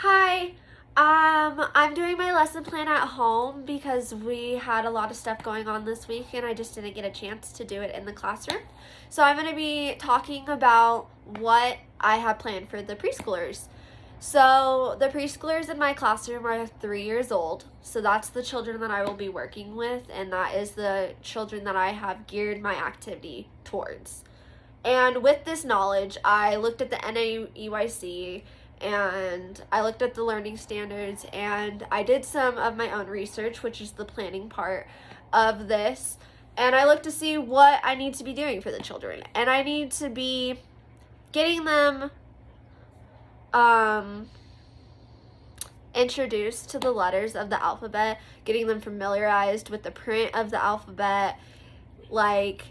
Hi. I'm doing my lesson plan at home because we had a lot of stuff going on this week and I just didn't get a chance to do it in the classroom. So I'm going to be talking about what I have planned for the preschoolers. So the preschoolers in my classroom are 3 years old. So that's the children that I will be working with, and that is the children that I have geared my activity towards. And with this knowledge, I looked at the NAEYC and I looked at the learning standards, and I did some of my own research, which is the planning part of this. And I looked to see what I need to be doing for the children. And I need to be getting them introduced to the letters of the alphabet, getting them familiarized with the print of the alphabet. Like,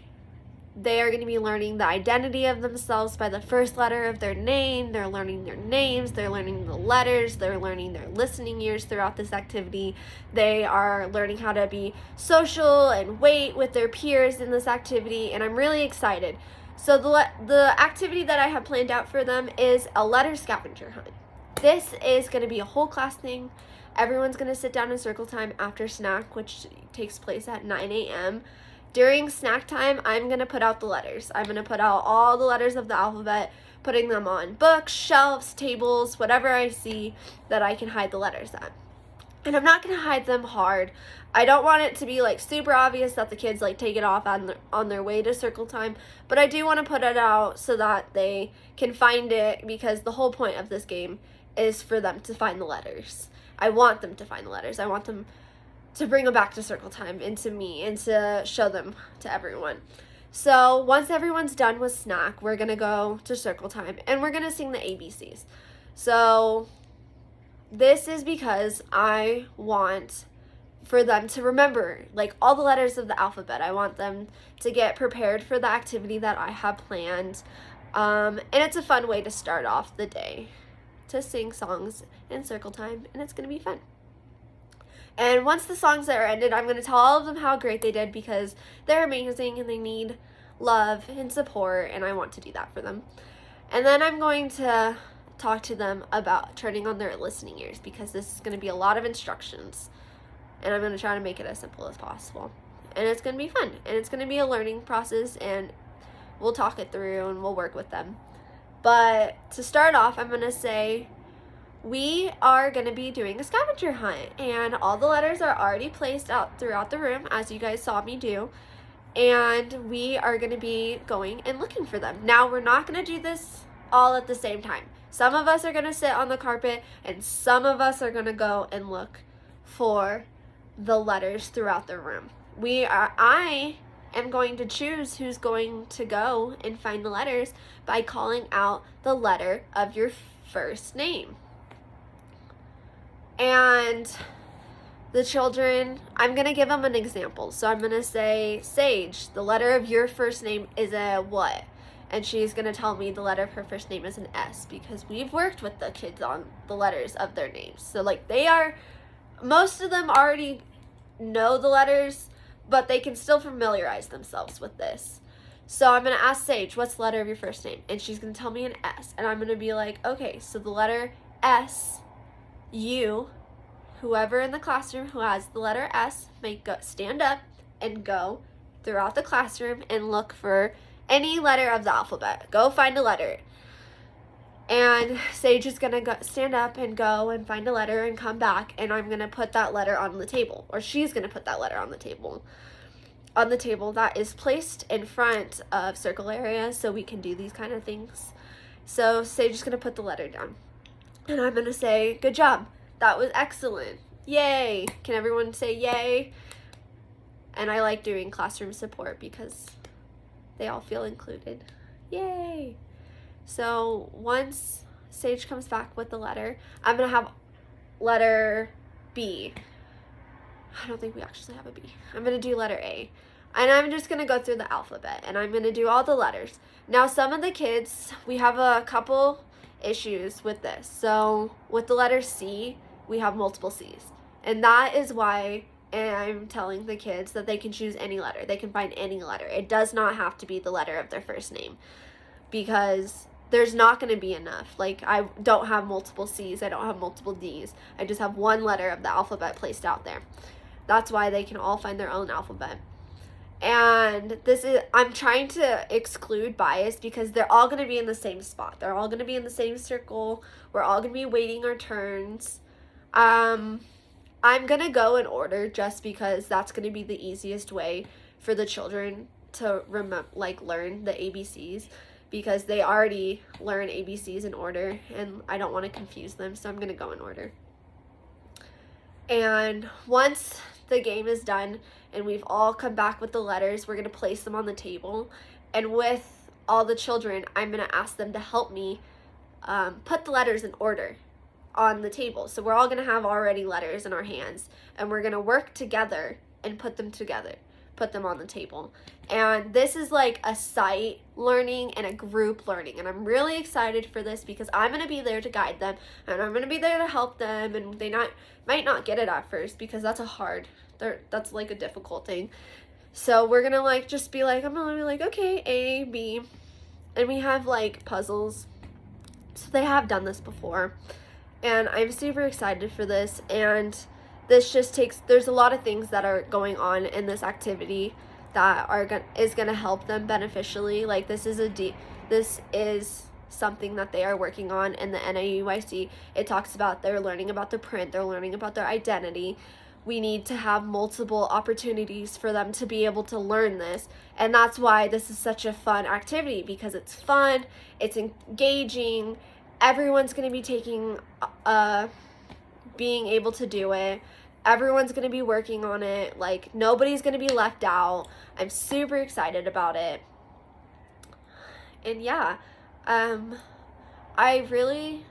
they are going to be learning the identity of themselves by the first letter of their name. They're learning their names. They're learning the letters. They're learning their listening ears throughout this activity. They are learning how to be social and wait with their peers in this activity, and I'm really excited. So the activity that I have planned out for them is a letter scavenger hunt. This is going to be a whole class thing. Everyone's going to sit down in circle time after snack, which takes place at 9 a.m. During snack time, I'm going to put out the letters. I'm going to put out all the letters of the alphabet, putting them on books, shelves, tables, whatever I see that I can hide the letters at. And I'm not going to hide them hard. I don't want it to be like super obvious that the kids like take it off on their way to circle time, but I do want to put it out so that they can find it, because the whole point of this game is for them to find the letters. I want them to find the letters. I want them to bring them back to circle time and to me and to show them to everyone. So once everyone's done with snack, we're going to go to circle time and we're going to sing the ABCs. So this is because I want for them to remember like all the letters of the alphabet. I want them to get prepared for the activity that I have planned. And it's a fun way to start off the day, to sing songs in circle time, and it's going to be fun. And once the songs are ended, I'm going to tell all of them how great they did, because they're amazing and they need love and support, and I want to do that for them. And then I'm going to talk to them about turning on their listening ears, because this is going to be a lot of instructions, and I'm going to try to make it as simple as possible. And it's going to be fun, and it's going to be a learning process, and we'll talk it through and we'll work with them. But to start off, I'm going to say we are going to be doing a scavenger hunt, and all the letters are already placed out throughout the room, as you guys saw me do, and we are going to be going and looking for them. Now, we're not going to do this all at the same time. Some of us are going to sit on the carpet, and some of us are going to go and look for the letters throughout the room. I am going to choose who's going to go and find the letters by calling out the letter of your first name. And the children, I'm going to give them an example. So I'm going to say, Sage, the letter of your first name is a what? And she's going to tell me the letter of her first name is an S, because we've worked with the kids on the letters of their names. So like most of them already know the letters, but they can still familiarize themselves with this. So I'm going to ask Sage, what's the letter of your first name? And she's going to tell me an S. And I'm going to be like, okay, so the letter S, you, whoever in the classroom who has the letter S, may stand up and go throughout the classroom and look for any letter of the alphabet. Go find a letter. And Sage is going to stand up and go and find a letter and come back, and I'm going to put that letter on the table, or she's going to put that letter on the table. On the table that is placed in front of circle area, so we can do these kind of things. So Sage is going to put the letter down. And I'm going to say, good job. That was excellent. Yay. Can everyone say yay? And I like doing classroom support because they all feel included. Yay. So once Sage comes back with the letter, I'm going to have letter B. I don't think we actually have a B. I'm going to do letter A. And I'm just going to go through the alphabet, and I'm going to do all the letters. Now, some of the kids, we have a couple issues with this. So with the letter C, we have multiple C's. And that is why I'm telling the kids that they can choose any letter. They can find any letter. It does not have to be the letter of their first name, because there's not going to be enough. Like, I don't have multiple C's, I don't have multiple D's. I just have one letter of the alphabet placed out there. That's why they can all find their own alphabet. And I'm trying to exclude bias because they're all going to be in the same spot. They're all going to be in the same circle. We're all going to be waiting our turns. I'm going to go in order just because that's going to be the easiest way for the children to learn the ABCs, because they already learn ABCs in order and I don't want to confuse them, so I'm going to go in order. And once the game is done and we've all come back with the letters, we're going to place them on the table, and with all the children, I'm going to ask them to help me put the letters in order on the table. So we're all going to have already letters in our hands, and we're going to work together and put them on the table. And this is like a sight learning and a group learning, and I'm really excited for this because I'm going to be there to guide them, and I'm going to be there to help them, and they might not get it at first because that's like a difficult thing. So we're going to like just be like, I'm going to be like, okay, A, B, and we have like puzzles. So they have done this before, and I'm super excited for this. And this just there's a lot of things that are going on in this activity that is going to help them beneficially. Like, this is something that they are working on in the NAUIC. It talks about they're learning about the print, they're learning about their identity. We need to have multiple opportunities for them to be able to learn this, and that's why this is such a fun activity, because it's fun, it's engaging, everyone's going to be being able to do it. Everyone's going to be working on it. Like, nobody's going to be left out. I'm super excited about it. And yeah, I really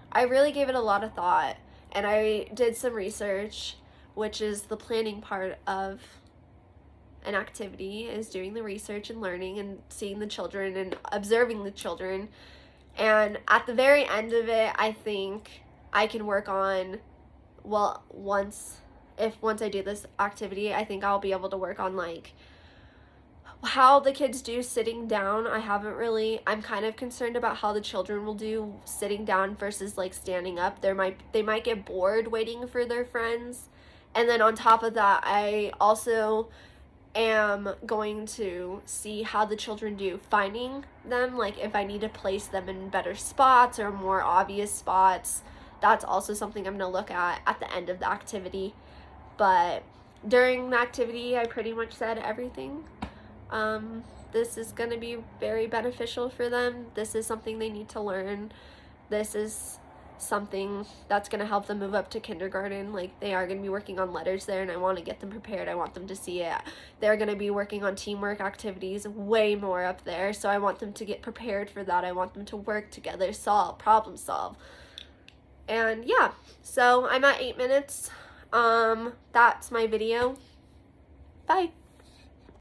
gave it a lot of thought, and I did some research, which is the planning part of an activity, is doing the research and learning and seeing the children and observing the children. And at the very end of it, I think I can work on, once I do this activity, I think I'll be able to work on like how the kids do sitting down. I'm kind of concerned about how the children will do sitting down versus like standing up. They might get bored waiting for their friends. And then on top of that, I also am going to see how the children do finding them, like if I need to place them in better spots or more obvious spots. That's also something I'm going to look at the end of the activity. But during the activity, I pretty much said everything. This is going to be very beneficial for them. This is something they need to learn. This is something that's going to help them move up to kindergarten. Like, they are going to be working on letters there, and I want to get them prepared. I want them to see it. They're going to be working on teamwork activities way more up there, so I want them to get prepared for that. I want them to work together, problem solve. And yeah, so I'm at 8 minutes. That's my video. Bye.